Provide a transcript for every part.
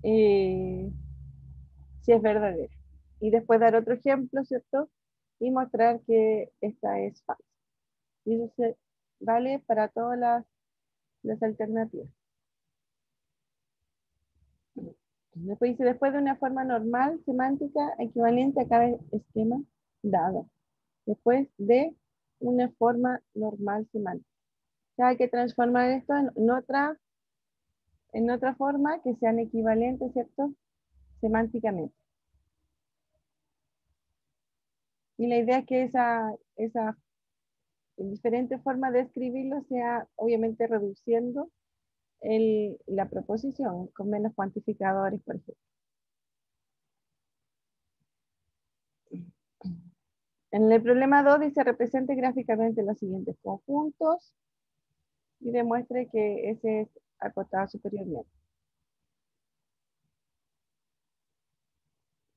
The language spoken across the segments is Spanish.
eh, si es verdadera. Y después dar otro ejemplo, ¿cierto? Y mostrar que esta es falsa. Y eso vale para todas las alternativas. Después dice, después de una forma normal, semántica, equivalente a cada esquema dado. Después de una forma normal semántica. O sea, hay que transformar esto en otra forma que sean equivalentes, ¿cierto? Semánticamente. Y la idea es que esa diferente forma de escribirlo sea obviamente reduciendo la proposición con menos cuantificadores, por ejemplo. En el problema 2 dice represente gráficamente los siguientes conjuntos y demuestre que ese es acotado superiormente.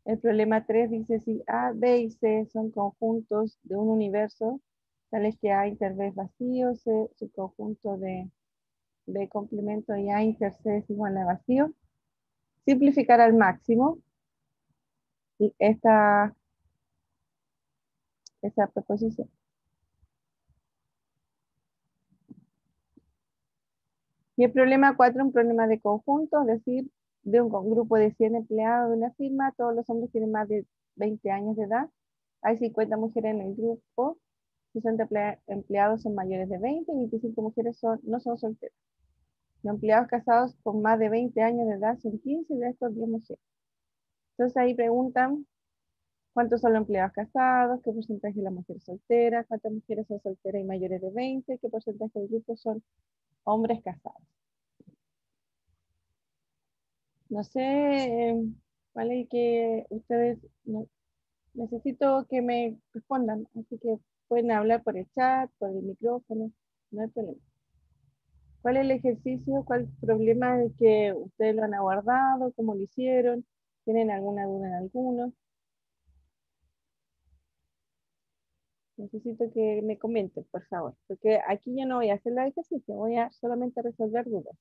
El problema 3 dice si A, B y C son conjuntos de un universo, tales que A inter B es vacío, C subconjunto de B complemento y A inter C es igual a vacío. Simplificar al máximo esta proposición. Y el problema 4, un problema de conjunto, es decir, de un grupo de 100 empleados de una firma, todos los hombres tienen más de 20 años de edad, hay 50 mujeres en el grupo, 60 empleados son mayores de 20 y 25 mujeres no son solteras. Los empleados casados con más de 20 años de edad son 15 de estos 10 mujeres. Entonces ahí preguntan cuántos son los empleados casados, qué porcentaje de las mujeres solteras, cuántas mujeres son solteras y mayores de 20, qué porcentaje del grupo son hombres casados. No sé, vale, que ustedes, necesito que me respondan, así que pueden hablar por el chat, por el micrófono, no hay problema. ¿Cuál es el ejercicio? ¿Cuál problema es que ustedes lo han abordado? ¿Cómo lo hicieron? ¿Tienen alguna duda en alguno? Necesito que me comenten, por favor, porque aquí yo no voy a hacer el ejercicio, voy a solamente resolver dudas.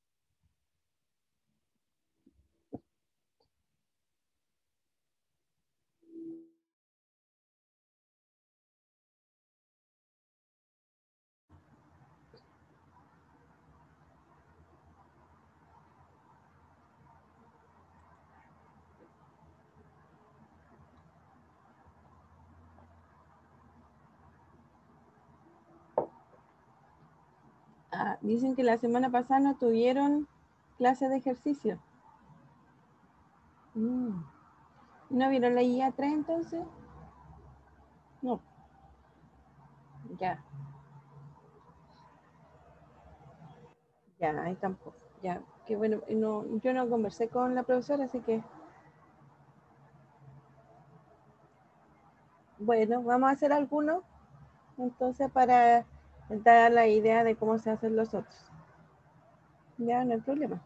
Ah, dicen que la semana pasada no tuvieron clase de ejercicio. ¿No vieron la guía 3 entonces? No. Ya. Ya, ahí tampoco. Ya, que bueno, no, yo no conversé con la profesora, así que bueno, vamos a hacer algunos entonces para dar la idea de cómo se hacen los otros. Ya, no hay problema.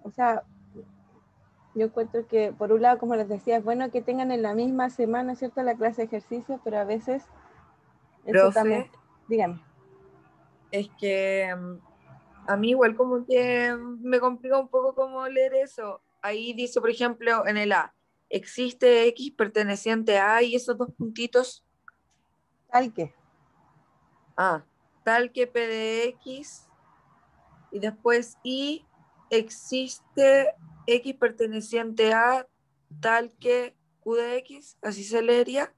O sea, yo encuentro que por un lado, como les decía, es bueno que tengan en la misma semana, ¿cierto?, la clase de ejercicio, pero a veces eso también, Profe, dígame. es que a mí igual como que me complica un poco cómo leer eso. Ahí dice, por ejemplo, en el A, existe X perteneciente a y esos dos puntitos, Tal que. A, tal que P de X, y después Y, existe X perteneciente a tal que Q de X, así se leería,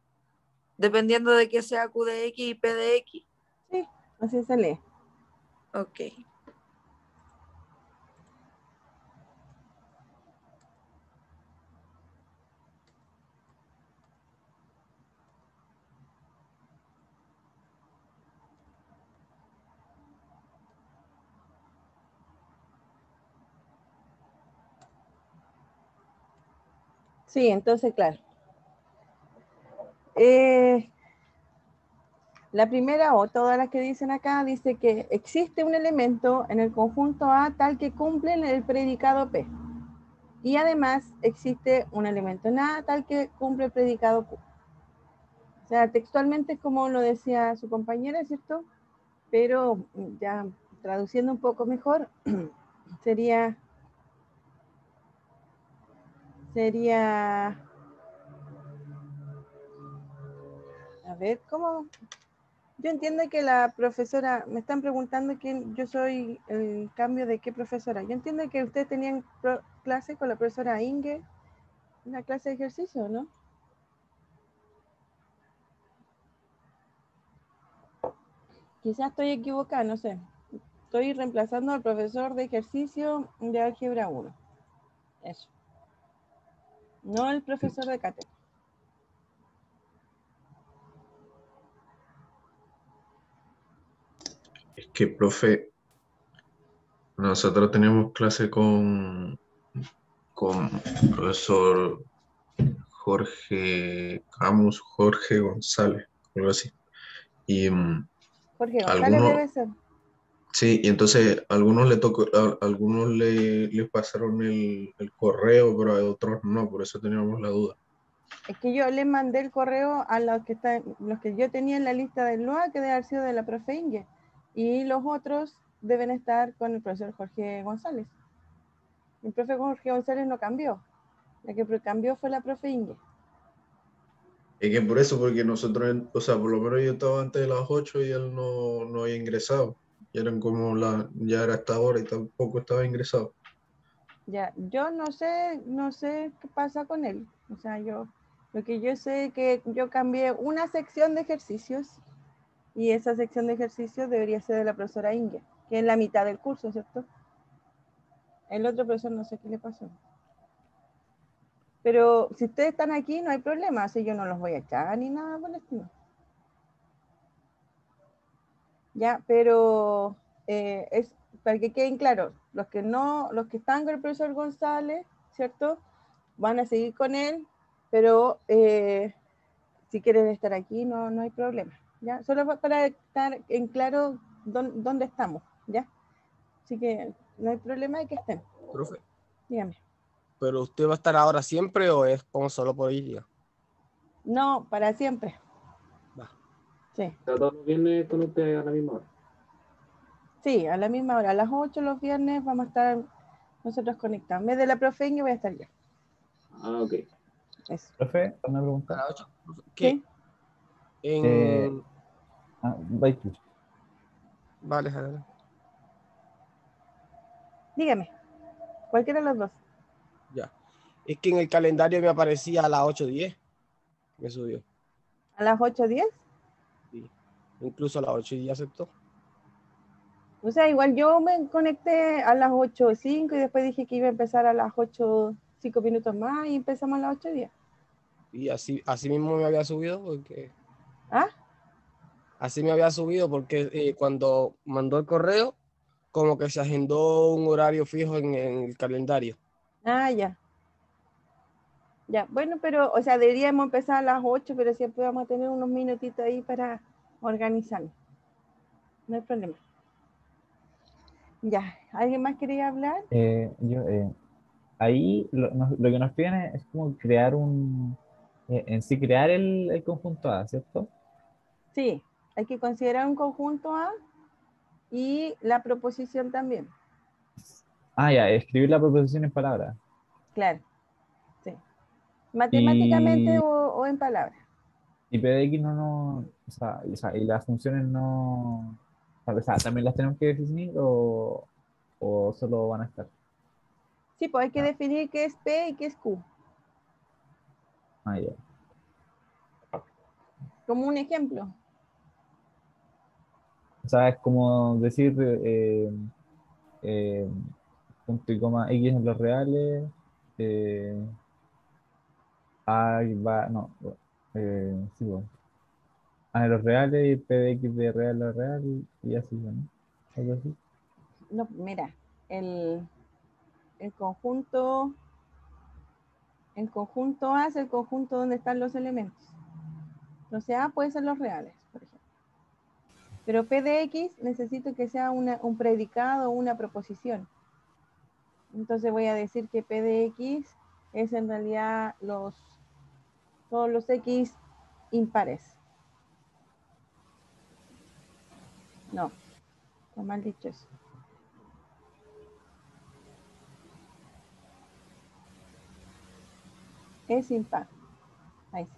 dependiendo de que sea Q de X y P de X. Sí, así se lee. Ok. Sí, entonces, claro. Eh, la primera o todas las que dicen acá dice que existe un elemento en el conjunto A tal que cumple el predicado P. Y además existe un elemento en A tal que cumple el predicado Q. O sea, textualmente es como lo decía su compañera, ¿cierto? Pero ya traduciendo un poco mejor, sería sería, a ver, ¿cómo? Yo entiendo que la profesora, me están preguntando quién yo soy, el cambio de qué profesora. Yo entiendo que ustedes tenían clase con la profesora Inge, una clase de ejercicio, ¿no? Quizás estoy equivocada, no sé. Estoy reemplazando al profesor de ejercicio de álgebra 1. Eso. No el profesor de cátedra. Es que, profe, nosotros tenemos clase con profesor Jorge Camus, Jorge González, algo así. Y Jorge González algunos, debe ser. sí, y entonces a algunos le tocó, a algunos le pasaron el correo, pero a otros no, por eso teníamos la duda. Es que yo le mandé el correo a los que yo tenía en la lista del LOA, que debe haber sido de la profe Inge. Y los otros deben estar con el profesor Jorge González. El profe Jorge González no cambió. La que cambió fue la profe Inge. Es que por eso, porque nosotros, o sea, por lo menos yo estaba antes de las 8 y él no había ingresado. Y eran como ya era hasta ahora y tampoco estaba ingresado. Ya, yo no sé qué pasa con él. O sea, lo que yo sé es que yo cambié una sección de ejercicios y esa sección de ejercicios debería ser de la profesora Inge, que es la mitad del curso, ¿cierto? El otro profesor no sé qué le pasó. Pero si ustedes están aquí, no hay problema, así yo no los voy a echar ni nada por el estilo. Ya, pero es para que queden claros, los que están con el profesor González, ¿cierto? Van a seguir con él, pero si quieren estar aquí, no hay problema, ¿ya? Solo para estar en claro dónde estamos, ¿ya? Así que no hay problema de que estén. Profe, Dígame. ¿pero usted va a estar ahora siempre o es como solo por hoy día? No, para siempre. Va. Sí. Todos los viernes con usted a la misma hora. Sí, a la misma hora, a las 8 los viernes vamos a estar nosotros conectados. En vez de la profe Inge voy a estar yo. Ah, ok. Eso. Profe, una A pregunta. las 8. ¿Qué? ¿Sí? En... Vai tú. Vale, adelante. Dígame. Cualquiera de los dos. Ya. Es que en el calendario me aparecía a las 8:10. Me subió. ¿A las 8:10? Sí. Incluso a las 8:10 aceptó. O sea, igual yo me conecté a las 8:05 y después dije que iba a empezar a las 8, 5 minutos más y empezamos a las 8:10. Y así mismo me había subido porque... ¿Ah? Así me había subido porque cuando mandó el correo, como que se agendó un horario fijo en el calendario. Ah, ya. Ya, bueno, pero, o sea, deberíamos empezar a las 8, pero siempre vamos a tener unos minutitos ahí para organizarnos. No hay problema. Ya, ¿alguien más quería hablar? Ahí lo que nos piden es como crear en sí crear el conjunto A, ¿cierto? Sí, hay que considerar un conjunto A y la proposición también. Ah, ya, escribir la proposición en palabras. Claro, sí. Matemáticamente Y, o en palabras. y PDX o sea, y las funciones no, o sea, también las tenemos que definir o solo van a estar. Sí, pues hay que Ah, definir qué es P y qué es Q. ya. Como un ejemplo. O sea, es como decir eh, punto y coma X en los reales, eh, A va, no, sí, bueno. A en los reales y P de X de real a real y así, ¿no? Algo así. No, mira, el, el conjunto, el conjunto A es el conjunto donde están los elementos. Entonces A puede ser los reales, por ejemplo. Pero P de X necesito que sea un predicado o una proposición. Entonces voy a decir que P de X es en realidad todos los X impares. No, está mal dicho eso. es impar. Ahí.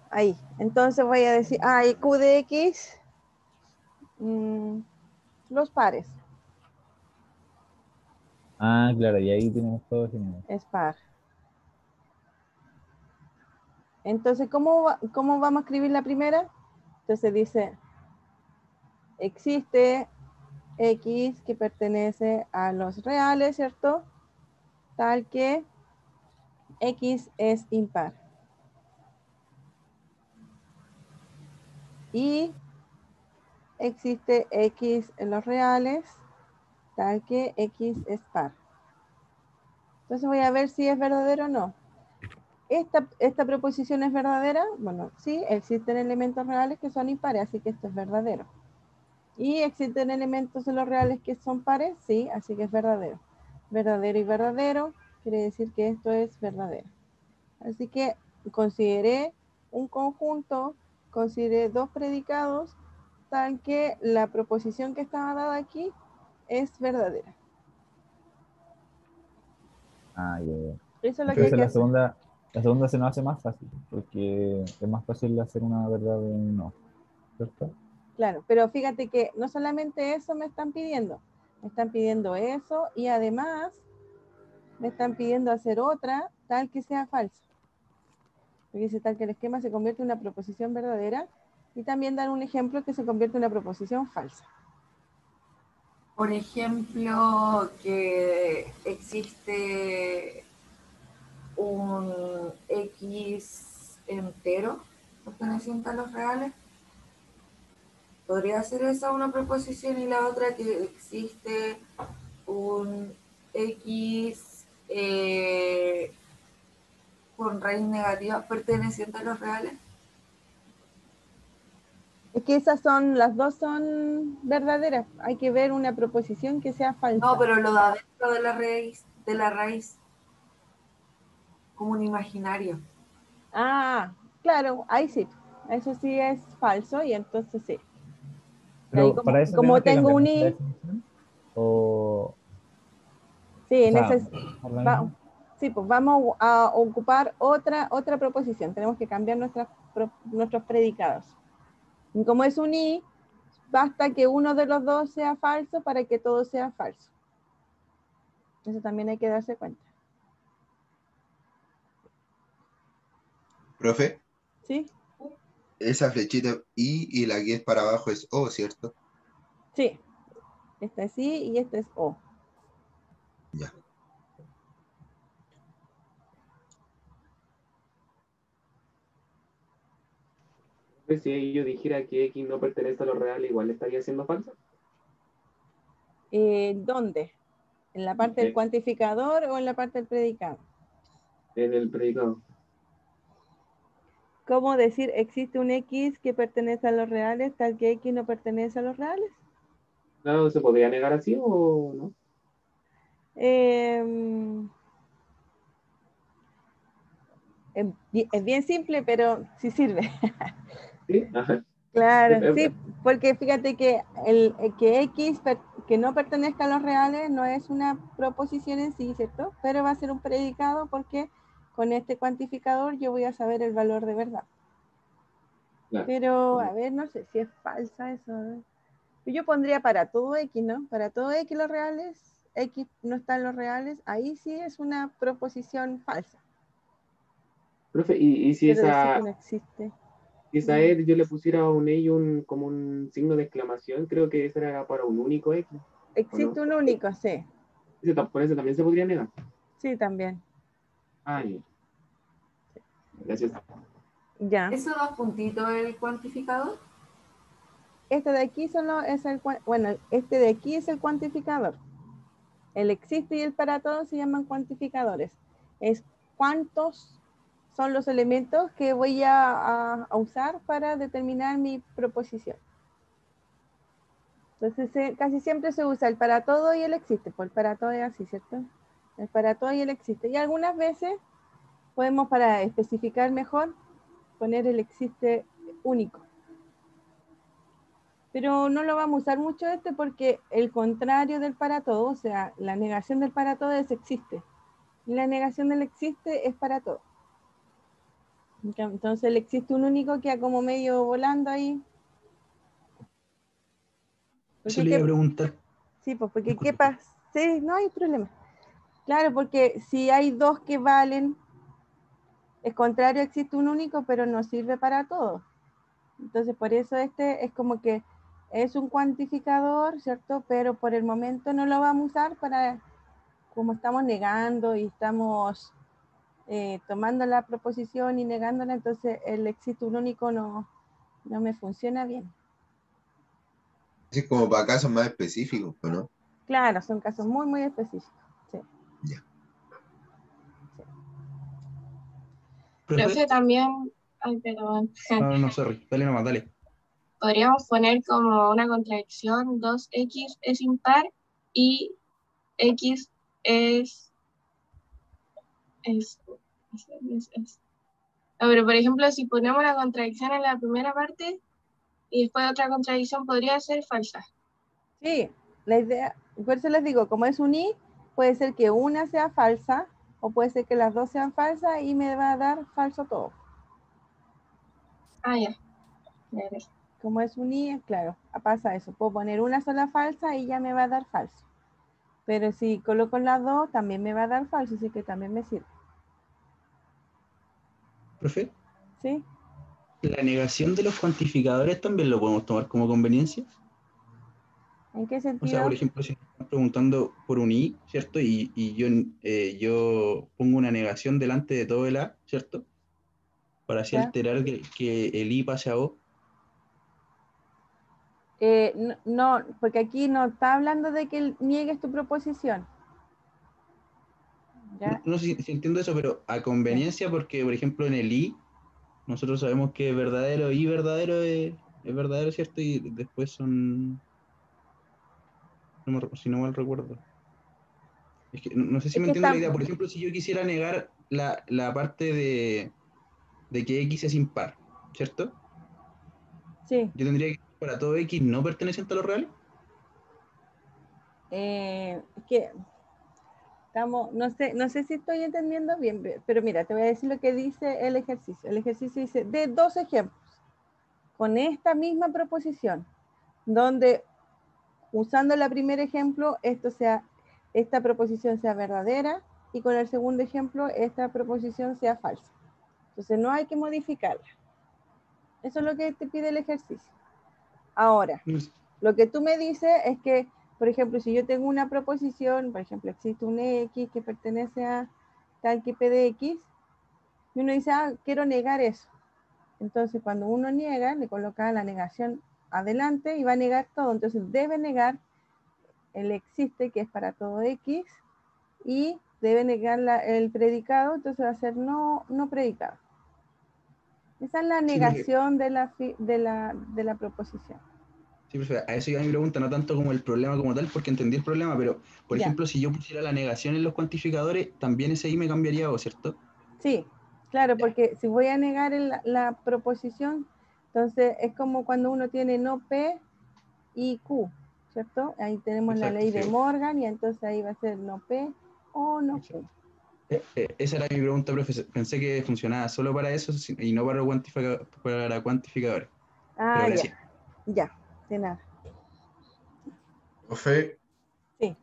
Ahí. Entonces voy a decir, y Q de X, los pares. Ah, claro, y ahí tenemos todo definido. Es par. Entonces, ¿cómo vamos a escribir la primera? Entonces dice, existe X que pertenece a los reales, ¿cierto? Tal que X es impar. Y existe X en los reales, tal que X es par. Entonces voy a ver si es verdadero o no. ¿Esta proposición es verdadera? Bueno, sí, existen elementos reales que son impares, así que esto es verdadero. ¿Y existen elementos en los reales que son pares? Sí, así que es verdadero. Verdadero y verdadero quiere decir que esto es verdadero. Así que consideré un conjunto, consideré dos predicados, tal que la proposición que estaba dada aquí es verdadera. Ah, ya, ya. Eso es lo que hay Entonces que hacer. la segunda se nos hace más fácil, porque es más fácil hacer una verdad de un no, ¿cierto? Claro, pero fíjate que no solamente eso me están pidiendo eso y además me están pidiendo hacer otra tal que sea falsa. Porque dice tal que el esquema se convierte en una proposición verdadera y también dan un ejemplo que se convierte en una proposición falsa. Por ejemplo, que existe un X entero perteneciente a los reales. Podría ser esa una proposición y la otra que existe un X con raíz negativa perteneciente a los reales. Es que las dos son verdaderas. Hay que ver una proposición que sea falsa. No, pero lo de adentro de la raíz, como un imaginario. Claro, ahí sí. Eso sí es falso y entonces sí. Pero Ahí para eso como tenemos que tengo cambiar un nuestra i, definición. O sí, en sea, ese por la misma. sí, pues vamos a ocupar otra proposición. Tenemos que cambiar nuestros predicados. Y como es un i, basta que uno de los dos sea falso para que todo sea falso. Eso también hay que darse cuenta. Profe, ¿Sí? esa flechita y la que es para abajo es O, ¿cierto? Sí. Esta es i y esta es o. Ya. Si yo dijera que X no pertenece a lo real, igual estaría siendo falsa. ¿Dónde? ¿En la parte del cuantificador o en la parte del predicado? En el predicado. ¿Cómo decir existe un X que pertenece a los reales tal que X no pertenece a los reales? Claro, ¿se podría negar así o no? Es bien simple, pero sí sirve. Sí, ajá. Claro, sí, porque fíjate que que X que no pertenezca a los reales no es una proposición en sí, ¿cierto? Pero va a ser un predicado porque con este cuantificador yo voy a saber el valor de verdad. Claro. Pero, a ver, no sé si es falsa eso. Yo pondría para todo X, ¿no? Para todo X los reales, X no está en los reales, ahí sí es una proposición falsa. Profe, y si Quiero decir esa, que no existe. si esa E yo le pusiera un E y como un signo de exclamación, creo que esa era para un único X, ¿o Existe no? un único, sí. Por eso también se podría negar. Sí, también. Ah, ya. Gracias. Ya. ¿Eso da puntito el cuantificador? Este de aquí solo es este de aquí es el cuantificador. El existe y el para todos se llaman cuantificadores. Es cuántos son los elementos que voy a usar para determinar mi proposición. Entonces, casi siempre se usa el para todo y el existe. Pues el para todo es así, ¿cierto? El para todo y el existe. Y algunas veces podemos, para especificar mejor, poner el existe único. Pero no lo vamos a usar mucho porque el contrario del para todo, o sea, la negación del para todo es existe. Y la negación del existe es para todo. Entonces el existe un único queda como medio volando ahí. Eso le iba a preguntar. Sí, pues porque Disculpe. ¿qué pasa? Sí, no hay problema. Claro, porque si hay dos que valen, es contrario, existe un único, pero no sirve para todo. Entonces, por eso este es como que es un cuantificador, ¿cierto? Pero por el momento no lo vamos a usar para, como estamos negando y estamos tomando la proposición y negándola, entonces el existe un único no me funciona bien. Es como para casos más específicos, ¿no? Claro, son casos muy, muy específicos. Sí. Ya. ¿Profe? También, ay, perdón, No, sorry. Dale nomás, dale. podríamos poner como una contradicción, 2x es impar y x es. No, pero por ejemplo, si ponemos la contradicción en la primera parte y después otra contradicción podría ser falsa. Sí, la idea, por eso les digo, como es un i, puede ser que una sea falsa o puede ser que las dos sean falsas y me va a dar falso todo. Ah, ya. Como es un i, claro, pasa eso. Puedo poner una sola falsa y ya me va a dar falso. Pero si coloco las dos, también me va a dar falso, así que también me sirve. ¿Profe? ¿Sí? ¿La negación de los cuantificadores también lo podemos tomar como conveniencia? ¿En qué O sea, sentido? por ejemplo, si me están preguntando por un i, ¿cierto? Y yo pongo una negación delante de todo el a, ¿cierto? Para así ¿Ya? alterar que el i pase a o. No, porque aquí no está hablando de que niegues tu proposición. ¿Ya? No sé si entiendo eso, pero a conveniencia, porque, por ejemplo, en el i, nosotros sabemos que verdadero y verdadero es verdadero, ¿cierto? Y después son, si no mal recuerdo. Es que no sé si Es me que entiendo está, la idea. Por ejemplo, si yo quisiera negar la parte de que x es impar, ¿cierto? sí. Yo tendría que para todo x no perteneciente a lo real. Es que estamos, no sé si estoy entendiendo bien, pero mira, te voy a decir lo que dice el ejercicio. El ejercicio dice, de dos ejemplos, con esta misma proposición, donde usando el primer ejemplo, esta proposición sea verdadera, y con el segundo ejemplo, esta proposición sea falsa. Entonces no hay que modificarla. Eso es lo que te pide el ejercicio. Ahora, lo que tú me dices es que, por ejemplo, si yo tengo una proposición, por ejemplo, existe un X que pertenece a tal que P de X, y uno dice, quiero negar eso. Entonces, cuando uno niega, le coloca la negación adelante y va a negar todo. Entonces, debe negar el existe, que es para todo X, y debe negar el predicado, entonces va a ser no predicado. Esa es la negación de la proposición. Sí, profe, a eso iba mi pregunta, no tanto como el problema como tal, porque entendí el problema, pero, por Ya. ejemplo, si yo pusiera la negación en los cuantificadores, también ese i me cambiaría o, ¿cierto? Sí, claro, porque si voy a negar la proposición, entonces es como cuando uno tiene no P y Q, ¿cierto? Ahí tenemos la Exacto, ley sí. de Morgan y entonces ahí va a ser no P o no Q. Exacto. Esa era mi pregunta, profe. Pensé que funcionaba solo para eso y no para cuantificadores. Pero gracias. Ya, de nada. Profe, Sí.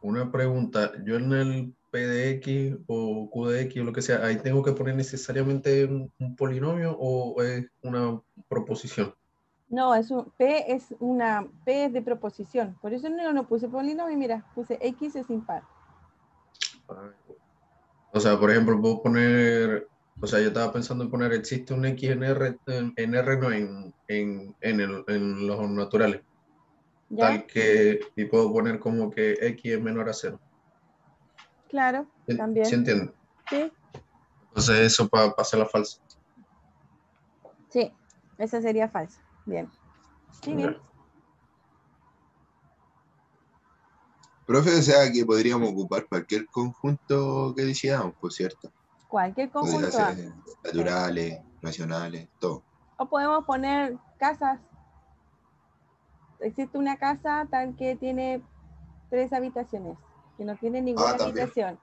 una pregunta. Yo en el P de X o Q de X o lo que sea, ¿ahí tengo que poner necesariamente un polinomio o es una proposición? No, P es de proposición. Por eso no puse polinomio, mira, puse X es impar. O sea, por ejemplo, puedo poner, o sea, yo estaba pensando en poner, existe un X en R no en los naturales, ¿Ya? tal que, y puedo poner como que X es menor a cero. Claro, ¿Sí también. entiendo? Sí, Entonces eso para hacerla falsa. sí, esa sería falsa. Bien. Sí, bien. Profe, o sea que podríamos ocupar cualquier conjunto que decidamos, por cierto. Cualquier Podría conjunto A. ser naturales, racionales, todo. O podemos poner casas. existe una casa tal que tiene 3 habitaciones, que no tiene ninguna también. habitación.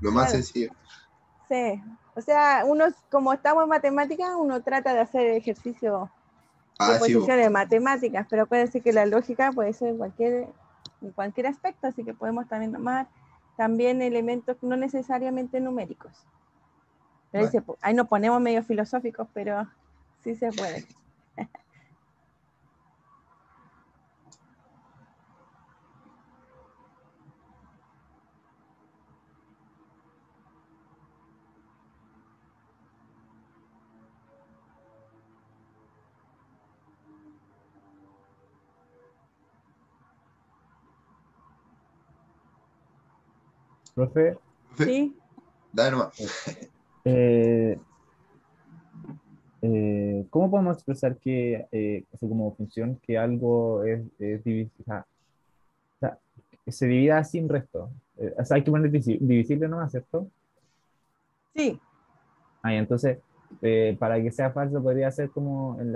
Lo más Claro. sencillo. Sí, o sea, uno, como estamos en matemáticas, uno trata de hacer ejercicio de Sí, po. posiciones matemáticas, pero acuérdense que la lógica puede ser en cualquier aspecto, así que podemos también tomar también elementos no necesariamente numéricos. Pero Vale. ahí nos ponemos medio filosóficos, pero sí se puede. Profe, ¿Sí? Dale nomás. eh, ¿cómo podemos expresar que, o sea, como función, que algo es o sea, que se divida sin resto? O sea, hay que poner divisible nomás, ¿cierto? Sí, Ahí, entonces, para que sea falso, podría ser como en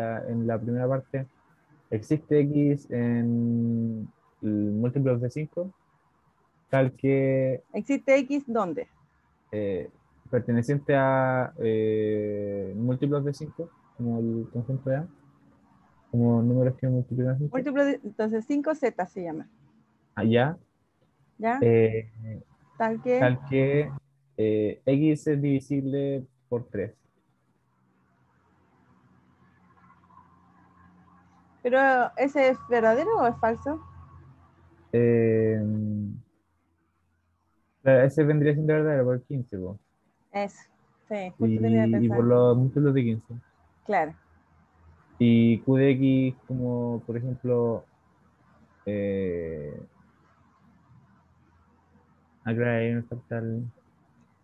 la primera parte, ¿existe X en múltiplos de 5 tal que ¿existe X dónde? eh, perteneciente a múltiplos de 5 como el conjunto de A, como números que multiplican 5 Entonces 5Z se llama, allá, ¿ya? eh, Tal que, tal que X es divisible por 3. pero ¿ese es verdadero o es falso? Ese vendría siendo verdadero por 15, po. Eso, sí, justo tenía que Y por pensar, los múltiplos de 15. claro. Y Q de X, como por ejemplo, eh, acá hay un factor.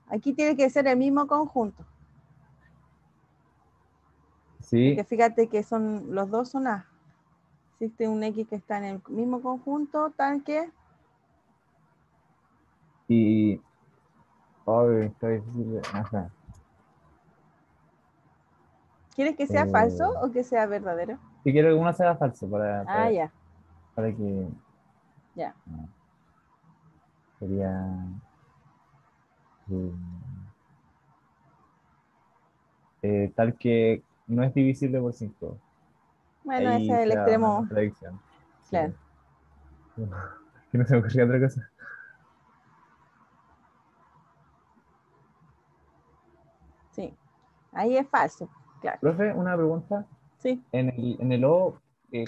Aquí tiene que ser el mismo conjunto, porque Sí, fíjate que los dos son A. Existe un X que está en el mismo conjunto, tal que, y. Oh, está difícil. Ajá. ¿quieres que sea falso Eh, o que sea verdadero? si quiero que uno sea falso Ah, ya, para que ya. sería eh, tal que no es divisible por 5. Bueno, ese Ahí es el se da una extremo, contradicción. Sí. claro, Que no se me ocurría otra cosa. sí. Ahí es falso, claro. Profe, una pregunta. Sí. En el O,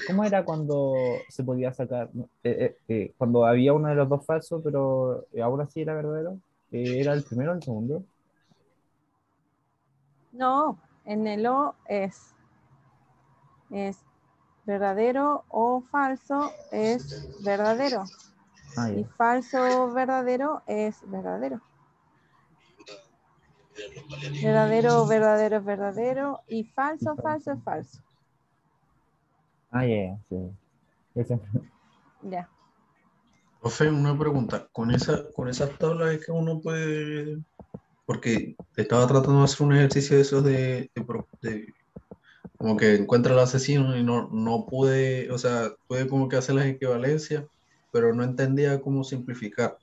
¿cómo era cuando se podía sacar? Cuando había uno de los dos falsos, pero aún así era verdadero. ¿Era el primero o el segundo? No, en el O es verdadero o falso es verdadero. Ah, Y ya. falso verdadero es verdadero. Verdadero, verdadero es verdadero. Y Y falso, falso falso. es falso. Ah, ya, ya, sí. Ese- Ya. Profe, una pregunta. Con esas tablas es que uno puede, porque estaba tratando de hacer un ejercicio de esos como que encuentra al asesino y no pude, o sea, pude como que hacer las equivalencias, pero no entendía cómo simplificar,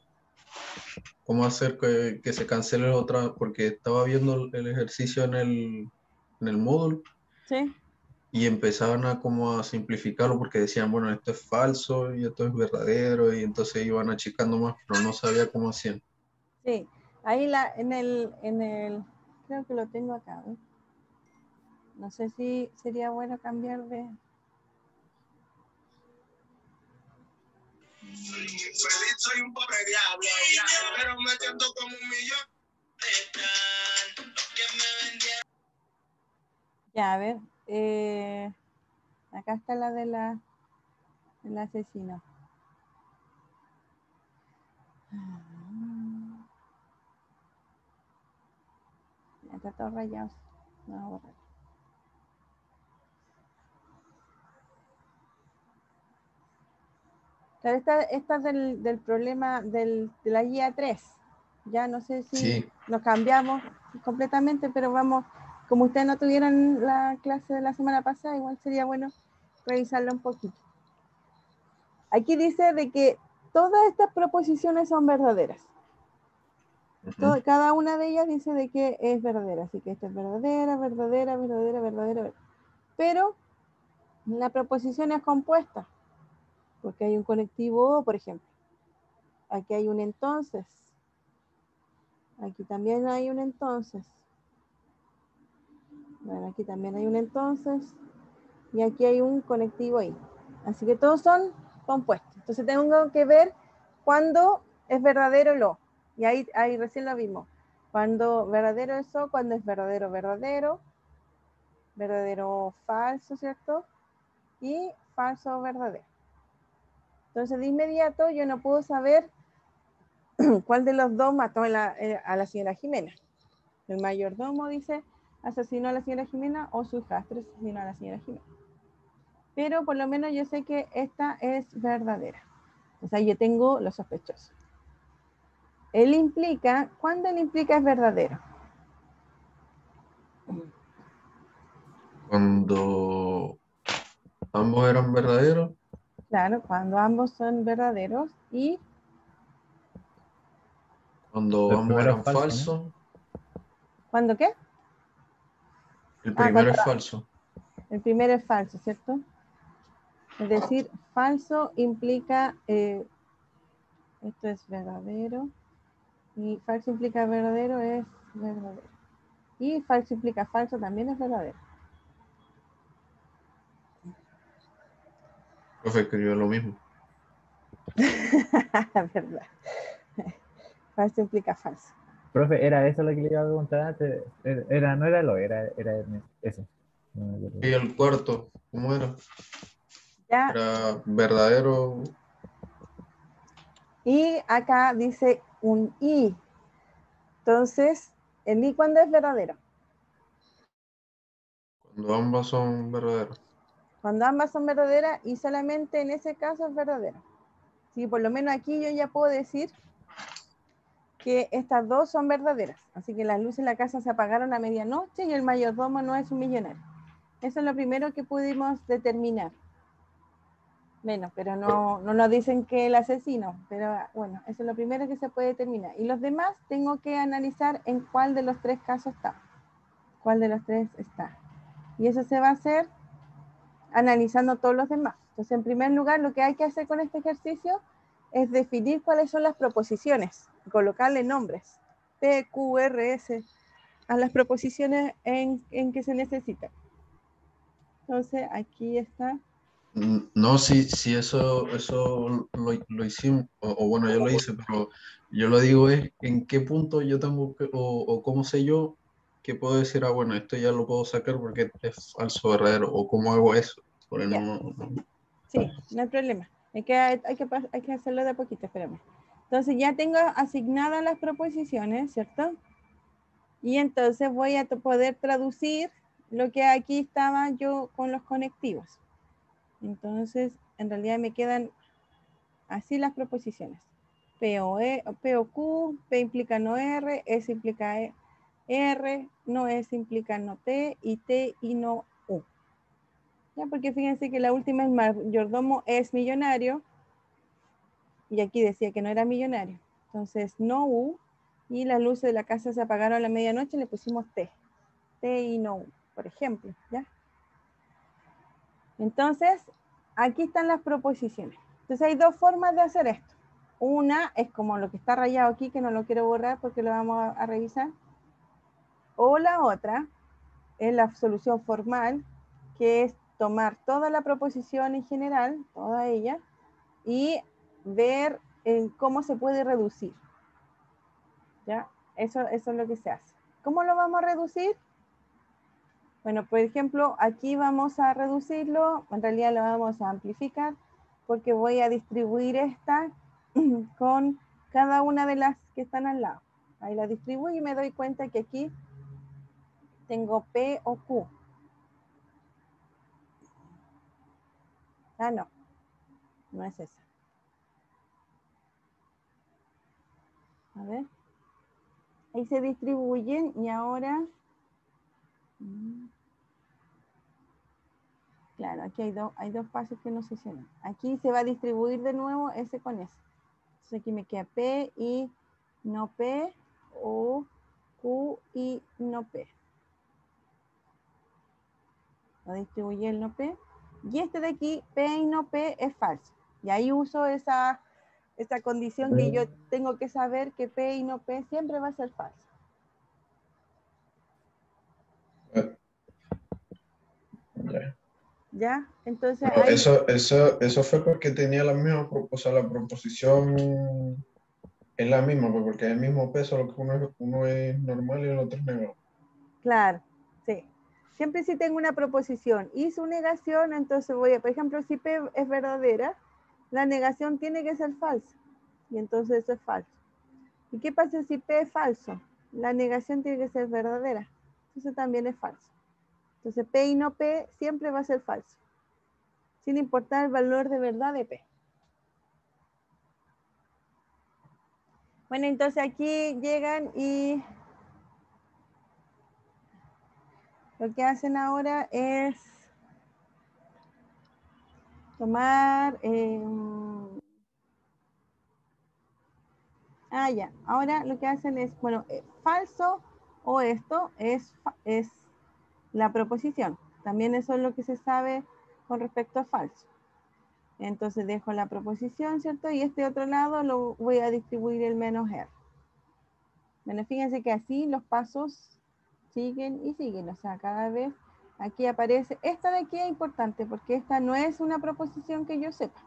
cómo hacer que se cancele otra, porque estaba viendo el ejercicio en el módulo ¿Sí? y empezaban a como a simplificarlo porque decían, bueno, esto es falso y esto es verdadero y entonces iban achicando más, pero no sabía cómo hacían. Sí. Ahí creo que lo tengo acá. ¿Eh? No sé si sería bueno cambiar de... Feliz soy un pobre diablo, pero me siento como un millón. Ya, a ver. Acá está la del asesino. Ya está todo rayado. No, voy a borrar. Claro, esta es del problema de la guía 3. Ya no sé si Sí, nos cambiamos completamente, pero vamos, como ustedes no tuvieron la clase de la semana pasada, igual sería bueno revisarla un poquito. Aquí dice de que todas estas proposiciones son verdaderas. Cada una de ellas dice de que es verdadera. Así que esta es verdadera, verdadera, verdadera, verdadera, verdadera. Pero la proposición es compuesta. Porque hay un conectivo O, por ejemplo. Aquí hay un entonces. Aquí también hay un entonces. Bueno, aquí también hay un entonces. Y aquí hay un conectivo ahí. Así que todos son compuestos. Entonces tengo que ver cuándo es verdadero el O. Y ahí recién lo vimos. Cuando verdadero es O, cuando es verdadero, verdadero. Verdadero, falso, ¿cierto? Y falso, verdadero. Entonces de inmediato yo no puedo saber cuál de los dos mató a la señora Jimena. El mayordomo dice asesinó a la señora Jimena o su hijastro asesinó a la señora Jimena. Pero por lo menos yo sé que esta es verdadera. O sea, yo tengo los sospechosos. Él implica, ¿cuándo él implica es verdadero? Cuando ambos eran verdaderos. Claro, cuando ambos son verdaderos y... Cuando El ambos primero es eran falso, falsos. ¿Cuándo qué? El primero es falso. El primero es falso, ¿cierto? Es decir, falso implica, esto es verdadero, y falso implica verdadero es verdadero. Y falso implica falso también es verdadero. Profe escribió lo mismo. Verdad. Falso implica falso. Profe, era eso lo que le iba a preguntar antes. No era lo, era eso. No me acuerdo. Y el cuarto, ¿cómo era? Ya. Era verdadero. Y acá dice un I. Entonces, ¿el I cuándo es verdadero? Cuando ambos son verdaderos. Cuando ambas son verdaderas y solamente en ese caso es verdadero. Sí, por lo menos aquí yo ya puedo decir que estas dos son verdaderas. Así que las luces en la casa se apagaron a medianoche y el mayordomo no es un millonario. Eso es lo primero que pudimos determinar. Bueno, pero no nos dicen que el asesino, pero bueno, eso es lo primero que se puede determinar. Y los demás tengo que analizar en cuál de los tres casos está. ¿Cuál de los tres está? Y eso se va a hacer analizando todos los demás. Entonces, en primer lugar, lo que hay que hacer con este ejercicio es definir cuáles son las proposiciones, colocarle nombres, P, Q, R, S, a las proposiciones en que se necesitan. Entonces, aquí está. No, sí, eso lo hicimos, o bueno, yo lo hice, pero yo lo digo es en qué punto yo tengo que, o cómo sé yo que puedo decir, bueno, esto ya lo puedo sacar porque es falso verdadero, o cómo hago eso. Porque Sí, no hay problema. Hay que hacerlo de a poquito, espérame. Entonces ya tengo asignadas las proposiciones, ¿cierto? Y entonces voy a poder traducir lo que aquí estaba yo con los conectivos. Entonces, en realidad me quedan así las proposiciones. P o Q, P implica no R, S implica R, no S implica no T y no U. ¿Ya? Porque fíjense que la última, el mayordomo es millonario, y aquí decía que no era millonario. Entonces, no U, y las luces de la casa se apagaron a la medianoche, le pusimos T. T y no U, por ejemplo, ¿ya? Entonces, aquí están las proposiciones. Entonces, hay dos formas de hacer esto. Una es como lo que está rayado aquí, que no lo quiero borrar porque lo vamos a revisar. O la otra es la solución formal, que es tomar toda la proposición en general, toda ella, y ver cómo se puede reducir. ¿Ya? Eso es lo que se hace. ¿Cómo lo vamos a reducir? Bueno, por ejemplo, aquí vamos a reducirlo, en realidad lo vamos a amplificar, porque voy a distribuir esta con cada una de las que están al lado. Ahí la distribuyo y me doy cuenta que aquí tengo P o Q. Ah, no, no es esa. A ver. Ahí se distribuyen y ahora... Claro, aquí hay dos pasos que no se hicieron. Aquí se va a distribuir de nuevo S con S. Entonces aquí me queda P y no P, o Q y no P. Lo distribuye el no P. Y este de aquí, P y no P, es falso. Y ahí uso esa condición que yo tengo que saber que P y no P siempre va a ser falso. Ya. ¿Ya? Entonces Pero ahí... eso fue porque tenía la misma, o sea, la proposición es la misma, pues, porque es el mismo peso, lo que uno es normal y el otro es negado. Claro, sí. Siempre si tengo una proposición y su negación, entonces voy a, por ejemplo, si P es verdadera, la negación tiene que ser falsa. Y entonces eso es falso. ¿Y qué pasa si P es falso? La negación tiene que ser verdadera. Entonces también es falso. Entonces P y no P siempre va a ser falso, sin importar el valor de verdad de P. Bueno, entonces aquí llegan y lo que hacen ahora es tomar... ya. Ahora lo que hacen es, bueno, falso o esto es la proposición. También eso es lo que se sabe con respecto a falso. Entonces dejo la proposición, ¿cierto? Y este otro lado lo voy a distribuir el menos R. Bueno, fíjense que así los pasos siguen y siguen. O sea, cada vez aquí aparece. Esta de aquí es importante porque esta no es una proposición que yo sepa.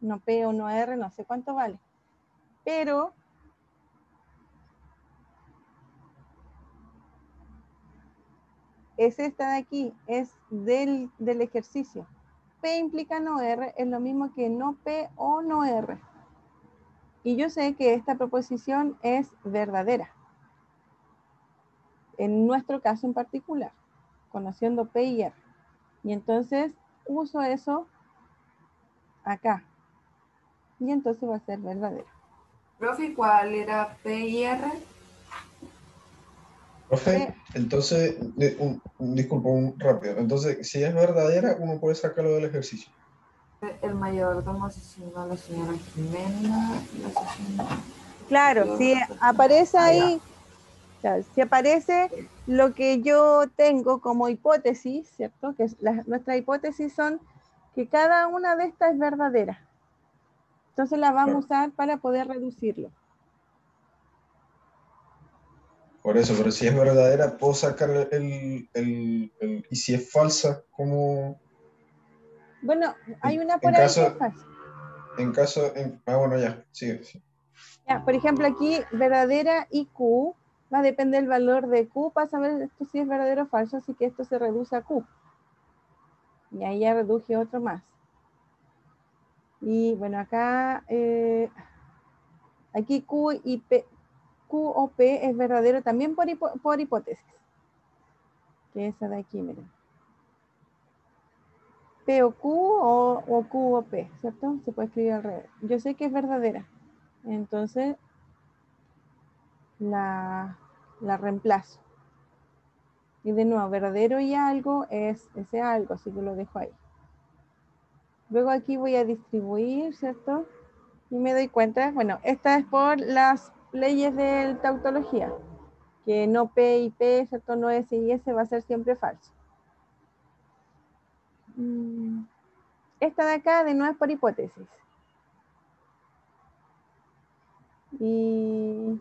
No P o no R, no sé cuánto vale. Pero es esta de aquí, es del ejercicio. P implica no R, es lo mismo que no P o no R. Y yo sé que esta proposición es verdadera. En nuestro caso en particular, conociendo P y R. Y entonces uso eso acá. Y entonces va a ser verdadero. Profe, ¿cuál era P y R? Profe, entonces, disculpa, rápido. Entonces, si es verdadera, uno puede sacarlo del ejercicio. El mayordomo asesinó a la señora Jimena. Claro, si aparece ahí, claro, si aparece lo que yo tengo como hipótesis, ¿cierto? Que nuestras hipótesis son que cada una de estas es verdadera. Entonces la vamos a usar para poder reducirlo. Por eso, pero si es verdadera, puedo sacar y si es falsa, ¿cómo? Bueno, hay una por ahí que es falsa. Bueno, ya, sigue. Sí. Ya, por ejemplo, aquí, verdadera y Q, va a depender del valor de Q para saber esto si es verdadero o falso, así que esto se reduce a Q. Y ahí ya reduje otro más. Y bueno, acá, aquí Q y P, Q o P es verdadero también por hipótesis. Que esa de aquí, miren. P o Q o Q o P, ¿cierto? Se puede escribir al revés. Yo sé que es verdadera. Entonces, la reemplazo. Y de nuevo, verdadero y algo es ese algo, así que lo dejo ahí. Luego aquí voy a distribuir, ¿cierto? Y me doy cuenta, bueno, esta es por las leyes de tautología, que no P y P, ¿cierto? No S y S va a ser siempre falso. Esta de acá de nuevo es por hipótesis. Y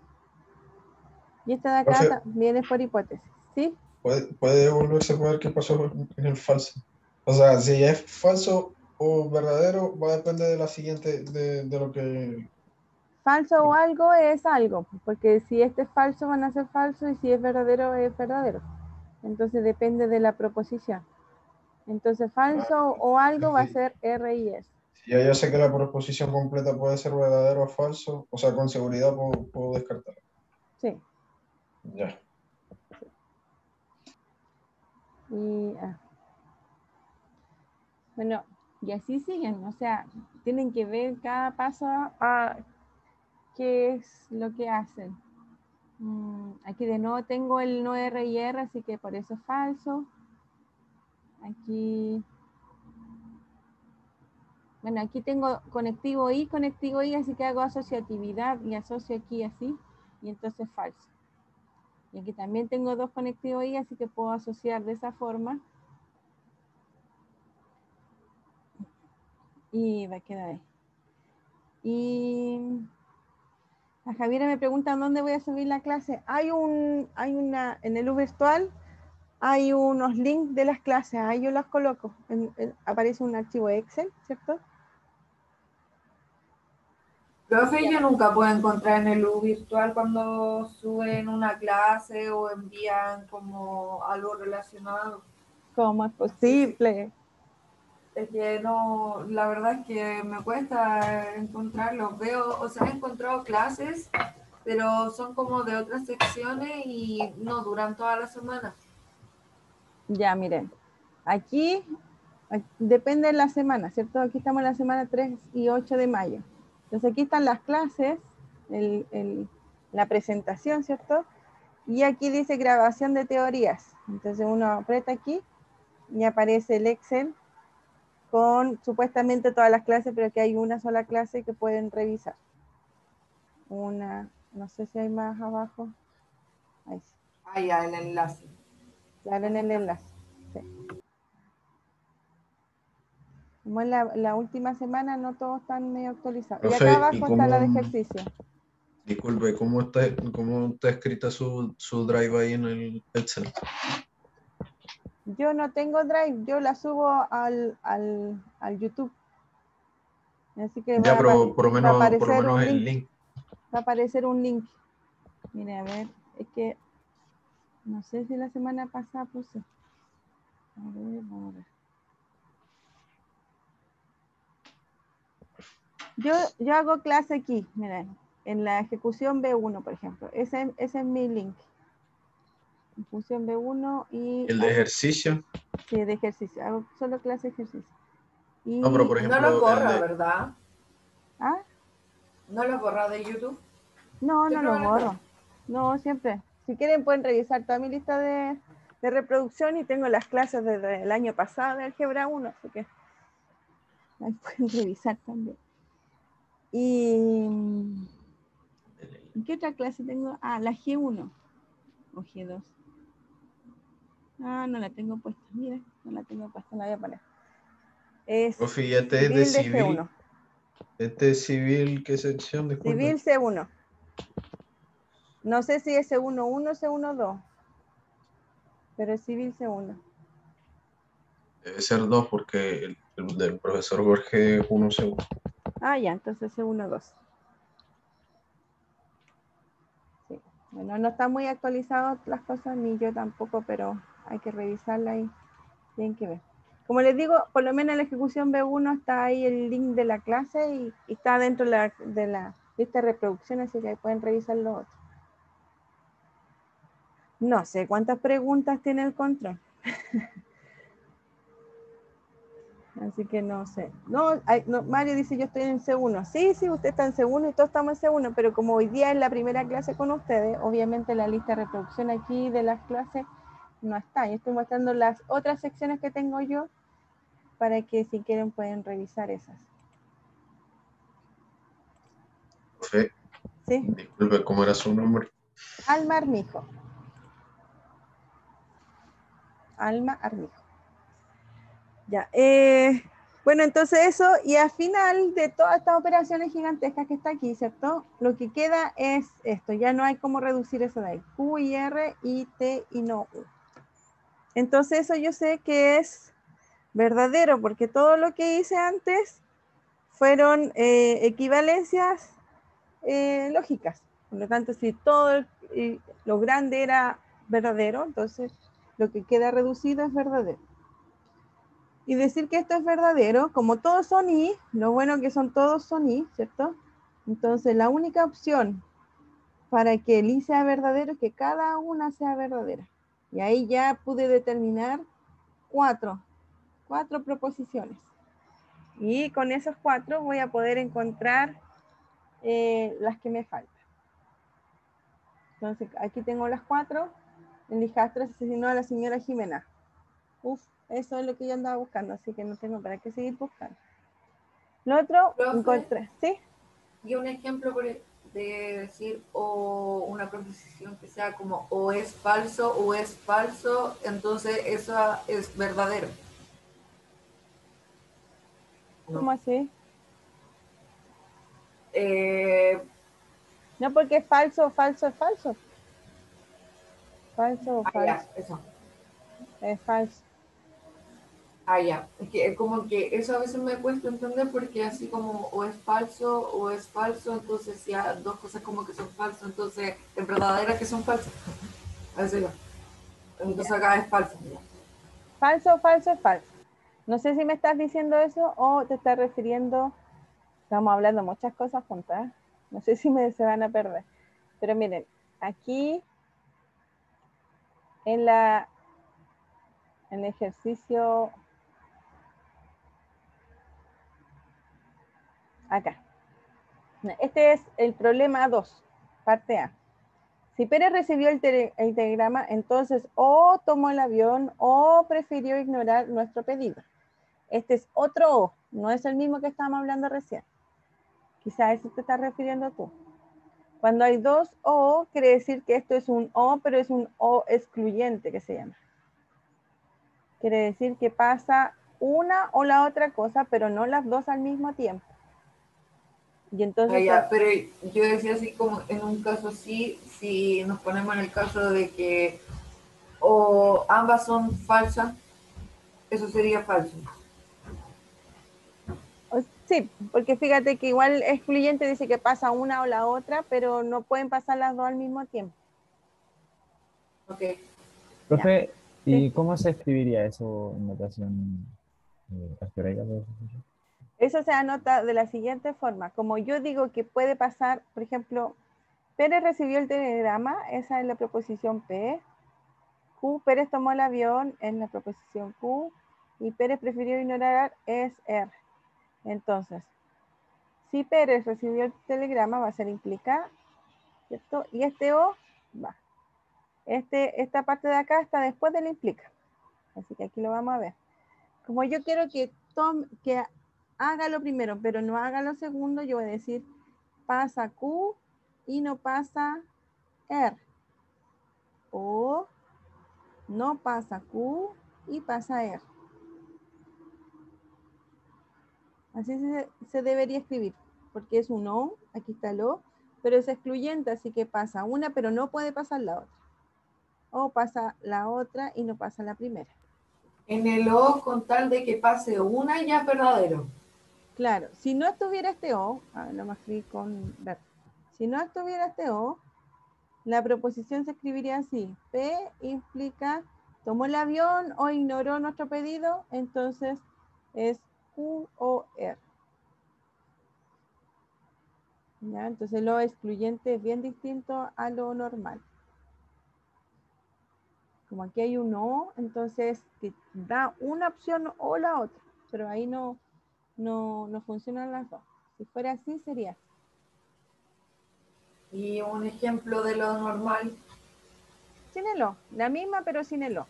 esta de acá también es por hipótesis, ¿sí? ¿Puede volverse a ver qué pasó en el falso? O sea, si es falso o verdadero, va a depender de la siguiente, de lo que... Falso o algo es algo, porque si este es falso van a ser falso y si es verdadero. Entonces depende de la proposición. Entonces falso o algo va a ser R y S. Si ya yo sé que la proposición completa puede ser verdadero o falso, o sea, con seguridad puedo descartarlo. Sí. Ya. Y, bueno, y así siguen, o sea, tienen que ver cada paso a qué es lo que hacen. Aquí de nuevo tengo el no R y R, así que por eso es falso. Aquí Bueno, aquí tengo conectivo y, así que hago asociatividad y asocio aquí así, y entonces falso. Y aquí también tengo dos conectivos y, así que puedo asociar de esa forma. Y va a quedar ahí. Y a Javiera me preguntan dónde voy a subir la clase. En el virtual hay unos links de las clases, ahí yo las coloco. Aparece un archivo Excel, ¿cierto? Profe, yo nunca puedo encontrar en el U virtual cuando suben una clase o envían como algo relacionado. ¿Cómo es posible? Es que no, la verdad es que me cuesta encontrarlos. Veo, o sea, he encontrado clases, pero son como de otras secciones y no duran toda la semana. Ya, miren. Aquí depende de la semana, ¿cierto? Aquí estamos en la semana 3 y 8 de mayo. Entonces aquí están las clases, la presentación, ¿cierto? Y aquí dice grabación de teorías. Entonces uno aprieta aquí y aparece el Excel con supuestamente todas las clases, pero que hay una sola clase que pueden revisar. No sé si hay más abajo. Ahí sí. Ahí ya, el enlace. Claro, en el enlace. Sí. Como en la última semana, no todos están medio actualizados. Y acá Profe, abajo está la de ejercicio. Disculpe, ¿cómo está escrita su drive ahí en el Excel? Yo no tengo Drive, yo la subo al YouTube. Así que Ya, pero por lo va a aparecer menos un el link. link. Va a aparecer un link. Mire, a ver, es que no sé si la semana pasada puse. A ver, vamos a ver. Yo hago clase aquí, miren, en la ejecución B1, por ejemplo. Ese es mi link. Ejecución B1 y... ¿El de ejercicio? Sí, de ejercicio. Hago solo clase de ejercicio. Y, No, pero por ejemplo, no lo borra, ¿verdad? ¿Ah? ¿No lo borra de YouTube? No, no lo borro. No, siempre. Si quieren pueden revisar toda mi lista de reproducción y tengo las clases desde el año pasado de álgebra 1, así que ahí pueden revisar también. ¿Y qué otra clase tengo? Ah, la G1 o G2. Ah, no la tengo puesta. Mira, no la tengo puesta, la voy a poner. Es Profe, este es de civil. G1. Este es civil, ¿qué sección? Disculpe. Civil C1. No sé si es C1.1 o C1.2, pero es civil C1. Debe ser 2 porque el del profesor Jorge es 1 segundo. Ah, ya, entonces C1.2. Sí. Bueno, no está muy actualizado las cosas, ni yo tampoco, pero hay que revisarla y tienen que ver. Como les digo, por lo menos en la ejecución B1 está ahí el link de la clase y está dentro de la lista de reproducción, así que ahí pueden revisar lo otro. No sé cuántas preguntas tiene el control. Así que no sé. No, Mario dice yo estoy en C1. Sí, usted está en C1 y todos estamos en C1, pero como hoy día es la primera clase con ustedes, obviamente la lista de reproducción aquí de las clases no está. Yo estoy mostrando las otras secciones que tengo yo para que si quieren pueden revisar esas. Profe, ¿Sí? disculpe, ¿cómo era su nombre? Alma Armijo. Alma Armijo. Ya. Bueno, entonces eso, y al final de todas estas operaciones gigantescas que está aquí, ¿cierto? Lo que queda es esto, ya no hay cómo reducir eso de ahí. Q y R y T y no U. Entonces eso yo sé que es verdadero, porque todo lo que hice antes fueron equivalencias lógicas. Por lo tanto, si todo lo grande era verdadero, entonces lo que queda reducido es verdadero. Y decir que esto es verdadero, como todos son I, lo bueno que todos son I, ¿cierto? Entonces la única opción para que el I sea verdadero es que cada una sea verdadera. Y ahí ya pude determinar cuatro proposiciones. Y con esos 4 voy a poder encontrar las que me faltan. Entonces aquí tengo las 4. El hijastro asesinó a la señora Jimena. Uf, eso es lo que yo andaba buscando, así que no tengo para qué seguir buscando. Lo otro, Profe. encontré, ¿sí? Y un ejemplo de decir o una proposición que sea como o es falso, entonces eso es verdadero. ¿Cómo así? Eh, No, porque es falso, falso, es falso. Falso o ya, falso. eso. Es falso. Ya. Es que como que eso a veces me cuesta entender porque así como o es falso, entonces ya dos cosas como que son falsas, entonces es verdadera que son falsas. Así va. Entonces acá es falso. Falso, falso, es falso. No sé si me estás diciendo eso o te estás refiriendo, estamos hablando muchas cosas juntas, ¿eh? No sé si se van a perder. Pero miren, aquí en el ejercicio, acá. Este es el problema 2, parte A. Si Pérez recibió el telegrama, entonces o tomó el avión o prefirió ignorar nuestro pedido. Este es otro O, no es el mismo que estábamos hablando recién. Quizá a eso te estás refiriendo tú. Cuando hay dos O, quiere decir que esto es un O, pero es un O excluyente que se llama. Quiere decir que pasa una o la otra cosa, pero no las dos al mismo tiempo. Y entonces... Ya, pero yo decía así como en un caso así, si nos ponemos en el caso de que o ambas son falsas, eso sería falso. Sí, porque fíjate que igual excluyente dice que pasa una o la otra, pero no pueden pasar las dos al mismo tiempo. Ok. Profe, ¿y Sí. cómo se escribiría eso en notación algebraica? Eso se anota de la siguiente forma. Como yo digo que puede pasar, por ejemplo, Pérez recibió el telegrama, esa es la proposición P. Q, Pérez tomó el avión, es la proposición Q. Y Pérez prefirió ignorar, es R. Entonces, si Pérez recibió el telegrama, va a ser implica, ¿cierto? Y este O va. Esta parte de acá está después del implica. Así que aquí lo vamos a ver. Como yo quiero que haga lo primero, pero no haga lo segundo, yo voy a decir pasa Q y no pasa R. O no pasa Q y pasa R. Así se debería escribir, porque es un O, aquí está el O, pero es excluyente, así que pasa una, pero no puede pasar la otra. O pasa la otra y no pasa la primera. En el O, con tal de que pase una, ya es verdadero. Claro, si no estuviera este O, lo más escribí con ver. Si no estuviera este O, la proposición se escribiría así. P implica tomó el avión o ignoró nuestro pedido, entonces es Q o R. ¿Ya? Entonces lo excluyente es bien distinto a lo normal. Como aquí hay un O, entonces que da una opción o la otra, pero ahí no funcionan las dos. Si fuera así, sería así. Y un ejemplo de lo normal. Sin el O, la misma pero sin el O.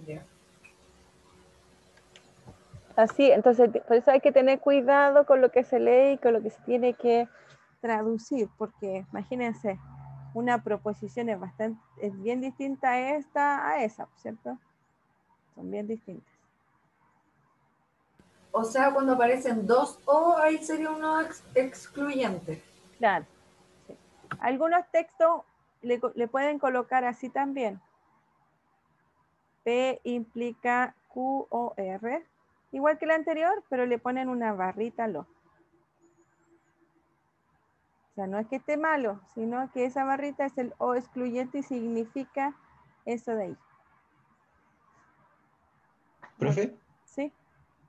Yeah. Así, entonces por eso hay que tener cuidado con lo que se lee y con lo que se tiene que traducir, porque imagínense, una proposición es bien distinta a esta a esa, ¿cierto? Son bien distintas. O sea, cuando aparecen dos O, ahí sería uno excluyente. Claro. Sí. Algunos textos le pueden colocar así también. P implica Q o R, igual que el anterior, pero le ponen una barrita al O. O sea, no es que esté malo, sino que esa barrita es el O excluyente y significa eso de ahí. Profe, ¿Sí?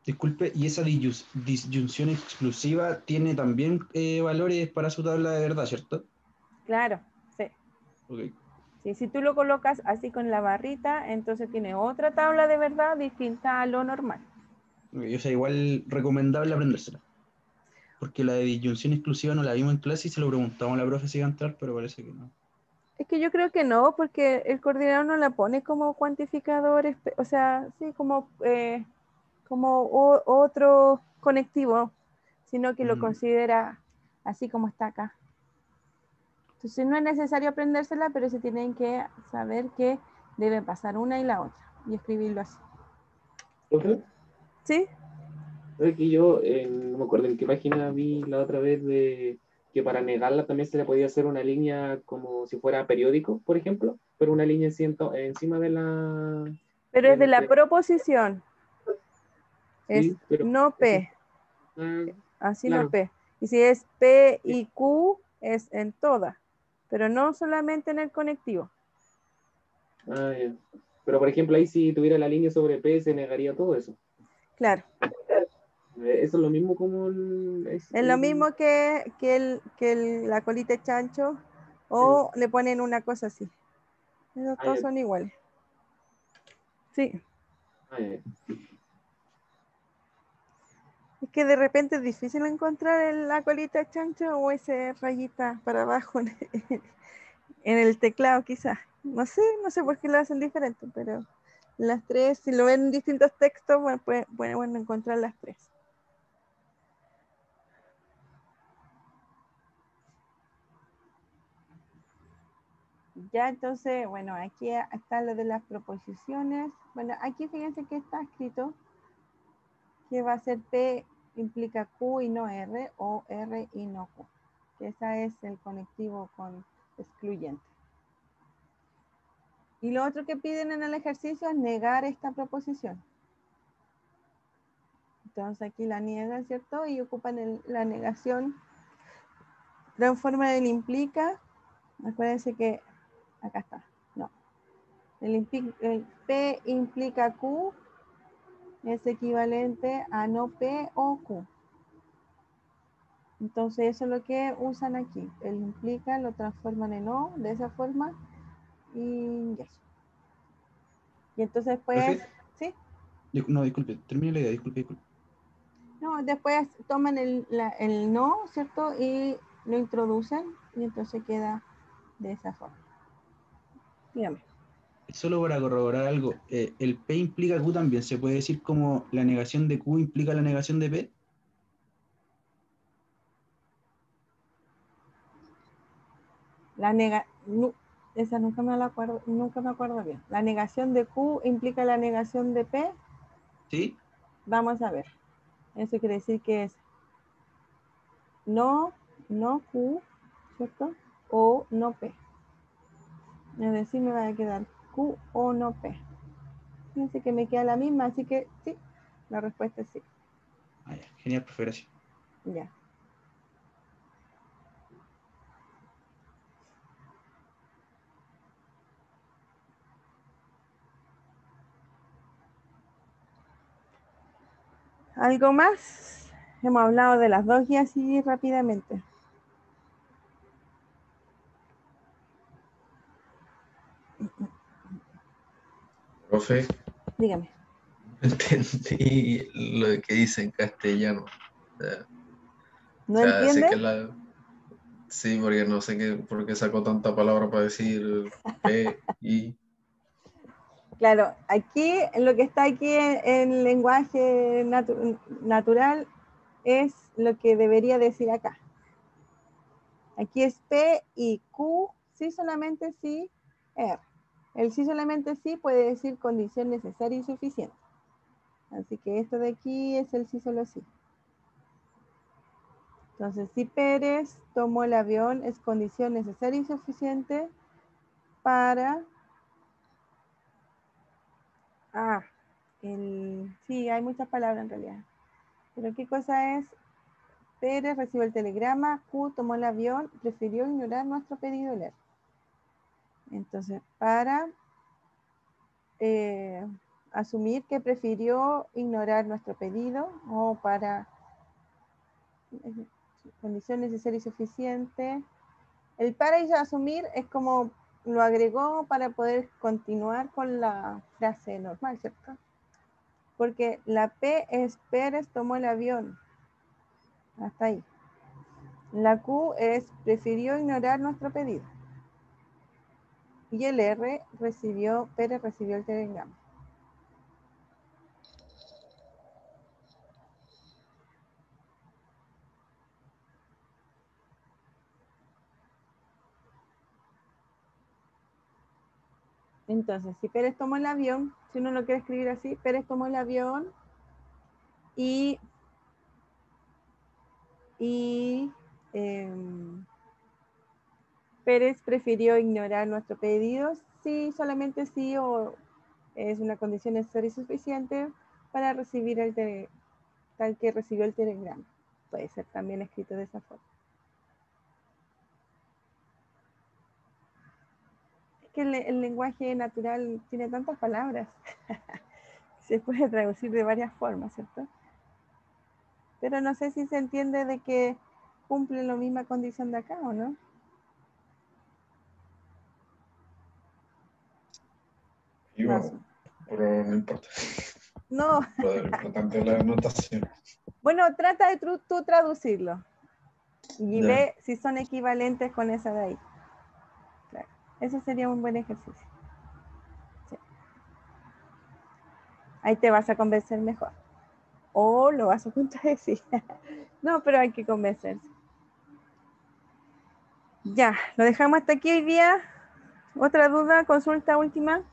disculpe, ¿y esa disyunción exclusiva tiene también valores para su tabla de verdad, cierto? Claro, sí. Okay. Sí, si tú lo colocas así con la barrita, entonces tiene otra tabla de verdad distinta a lo normal. O sea, igual recomendable aprendérsela. Porque la de disyunción exclusiva no la vimos en clase y se lo preguntamos a la profe si iba a entrar, pero parece que no. Es que yo creo que no, porque el coordinador no la pone como cuantificador, o sea, sí, como otro conectivo. sino que lo Mm. considera así como está acá. Entonces no es necesario aprendérsela, pero se tienen que saber que debe pasar una y la otra y escribirlo así. Profe, ¿Sí? es que yo no me acuerdo en qué página vi la otra vez de que para negarla también se le podía hacer una línea como si fuera periódico, por ejemplo, pero una línea encima de la... Pero es de del la P. proposición, es Sí, pero no P, ah, así no claro. P. Y si es P y Q, es en toda, pero no solamente en el conectivo. Ah, ya. Pero por ejemplo, ahí si tuviera la línea sobre P, se negaría todo eso. Claro, Eso es lo mismo como es lo mismo que la colita de chancho, o le ponen una cosa así. Esos todos ya. son iguales. Sí, Ah, ya. es que de repente es difícil encontrar la colita de chancho o ese rayita para abajo en el teclado quizás. No sé por qué lo hacen diferente, pero las tres, si lo ven en distintos textos, pueden encontrar las tres. Ya entonces, bueno, aquí está lo de las proposiciones. Bueno, aquí fíjense que está escrito que va a ser P implica Q y no R, o R y no Q. Que ese es el conectivo con excluyente. Y lo otro que piden en el ejercicio es negar esta proposición. Entonces aquí la niegan, ¿cierto? Y ocupan la negación. Transforma el implica. Acuérdense que acá está. No. El P implica Q es equivalente a no P o Q. Entonces eso es lo que usan aquí. El implica lo transforman en O de esa forma y eso. Y entonces pues, Profe, ¿sí? no, disculpe, termine la idea, disculpe. No, después toman el no, ¿cierto? Y lo introducen y entonces queda de esa forma. Dígame. Solo para corroborar algo, ¿el P implica Q también? ¿Se puede decir como la negación de Q implica la negación de P? Esa nunca me acuerdo bien. La negación de Q implica la negación de P. ¿Sí? Vamos a ver. Eso quiere decir que es no Q, ¿cierto? O no P. Es decir, me va a quedar Q o no P. Fíjense que me queda la misma, así que sí, la respuesta es sí. Ah, ya. Genial, profe, gracias. Ya. ¿Algo más? Hemos hablado de las dos guías así rápidamente. Profe, Dígame. entendí lo que dice en castellano. O ¿No sea, sé entiende? que sí, porque no sé por qué sacó tanta palabra para decir P, I. Claro, aquí, lo que está aquí en lenguaje natural es lo que debería decir acá. Aquí es P y Q, sí solamente sí, R. El sí solamente sí puede decir condición necesaria y suficiente. Así que esto de aquí es el sí solo sí. Entonces, si Pérez tomó el avión, es condición necesaria y suficiente para... sí, hay muchas palabras en realidad. Pero ¿qué cosa es? Pérez recibió el telegrama, Q tomó el avión, prefirió ignorar nuestro pedido leer. Entonces, para asumir que prefirió ignorar nuestro pedido, o para condición necesaria y suficiente. El para y asumir es como lo agregó para poder continuar con la frase normal, ¿cierto? Porque la P es Pérez tomó el avión. Hasta ahí. La Q es prefirió ignorar nuestro pedido. Y el R Pérez recibió el telegrama. Entonces, si Pérez tomó el avión, si uno lo quiere escribir así, Pérez tomó el avión y Pérez prefirió ignorar nuestro pedido, sí, solamente sí, o es una condición necesaria y suficiente para recibir tal que recibió el telegrama. Puede ser también escrito de esa forma. Es que el lenguaje natural tiene tantas palabras. Se puede traducir de varias formas, ¿cierto? Pero no sé si se entiende de que cumple la misma condición de acá, ¿o no? Yo, pero no importa. No. Lo importante es la anotación. Bueno, trata de tú traducirlo. Y Ya. ve si son equivalentes con esa de ahí. Claro. Eso sería un buen ejercicio. Sí. Ahí te vas a convencer mejor. O lo vas a contradecir. No, pero hay que convencerse. Ya, lo dejamos hasta aquí hoy día. ¿Otra duda, consulta última?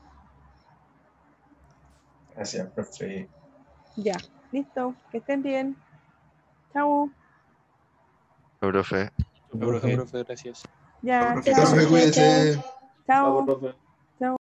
Gracias, profe. Ya, listo. Que estén bien. Chau. Profe. Profe, gracias. Ya, Profe, chao. cuídese. Chao. Profe.